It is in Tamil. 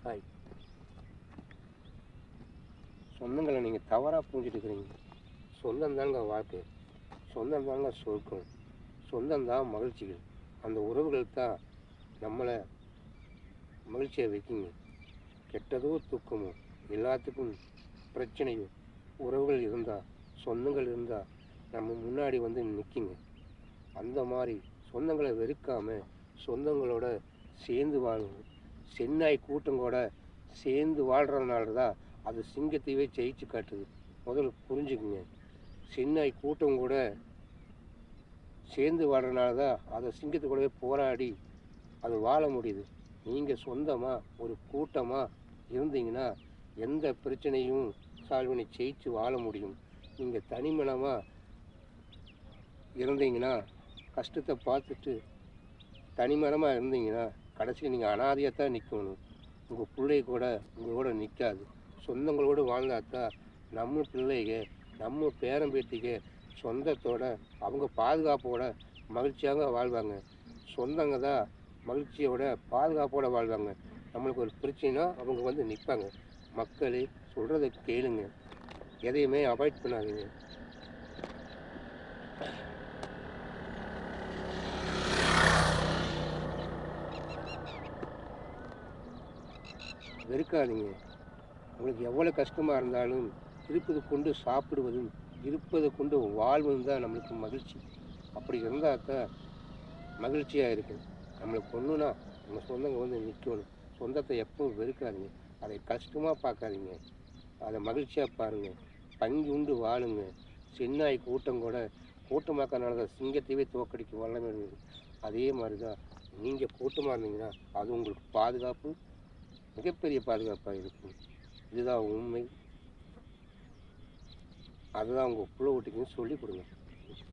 ஹாய். சொந்தங்களை நீங்கள் தவறாக புரிஞ்சுட்டு இருக்கிறீங்க. சொந்தம் தாங்க வாழ்க்கை, சொந்தம் தாங்க சொர்க்கம், சொந்தம் தான் மகிழ்ச்சிகள். அந்த உறவுகள் தான் நம்மளை மகிழ்ச்சியை வைக்குங்க. கெட்டதோ துக்கமோ எல்லாத்துக்கும் பிரச்சனையும் உறவுகள் இருந்தால், சொந்தங்கள் இருந்தால் நம்ம முன்னாடி வந்து நிற்குங்க. அந்த மாதிரி சொந்தங்களை வெறுக்காமல் சொந்தங்களோட சேர்ந்து வாழுங்க. சென்னாய் கூட்டங்களோட சேர்ந்து வாழ்கிறதுனால தான் அது சிங்கத்தையே ஜெயிச்சு காட்டுது. முதல்ல புரிஞ்சுக்குங்க. சென்னாய் கூட்டம் கூட சேர்ந்து வாழ்கிறனால தான் அதை சிங்கத்து கூடவே போராடி அது வாழ முடியுது. நீங்கள் சொந்தமாக ஒரு கூட்டமாக இருந்தீங்கன்னா எந்த பிரச்சனையும் சால்வ் பண்ணி ஜெயிச்சு வாழ முடியும். நீங்கள் தனிமனமாக இருந்தீங்கன்னா, கஷ்டத்தை பார்த்துட்டு தனிமரமாக இருந்தீங்கன்னா கடைசியில் நீங்கள் அனாதையாக தான் நிற்கணும். உங்கள் பிள்ளை கூட உங்களோட நிற்காது. சொந்தங்களோடு வாழ்ந்தால் தான் நம்ம பிள்ளைக, நம்ம பேரம்பேத்திக சொந்தத்தோட அவங்க பாதுகாப்போட மகிழ்ச்சியாக வாழ்வாங்க. சொந்தங்க தான் மகிழ்ச்சியோட பாதுகாப்போடு வாழ்வாங்க. நம்மளுக்கு ஒரு பிரச்சனைனா அவங்க வந்து நிற்பாங்க. மக்களே சொல்கிறத கேளுங்க, எதையுமே அவாய்ட் பண்ணாதீங்க. வெறுக்காதீங்க. உங்களுக்கு எவ்வளோ கஷ்டமாக இருந்தாலும் இருப்பது கொண்டு சாப்பிடுவதும் இருப்பதை கொண்டு வாழ்வதும் தான் நம்மளுக்கு மகிழ்ச்சி. அப்படி இருந்தால் தான் மகிழ்ச்சியாக இருக்கும். நம்மளுக்கு ஒன்றுனா நம்ம சொந்தங்க வந்து நிற்கணும். சொந்தத்தை எப்பவும் வெறுக்காதீங்க. அதை கஷ்டமாக பார்க்காதீங்க, அதை மகிழ்ச்சியாக பாருங்கள். பங்கி உண்டு வாழுங்க. சென்னாய் கூட்டம் கூட கூட்டமாக்கறனால தான் சிங்கத்தையே தோக்கடிக்கும் வல்லமை இருக்குது. அதே மாதிரி தான் நீங்கள் கூட்டமாக இருந்தீங்கன்னா அது உங்களுக்கு பாதுகாப்பு, மிகப்பெரிய பாதுகாப்பாக இருக்கும். இதுதான் உண்மை. அதுதான் உங்கள் புள்ள ஊட்டிக்குன்னு சொல்லிக் கொடுங்க.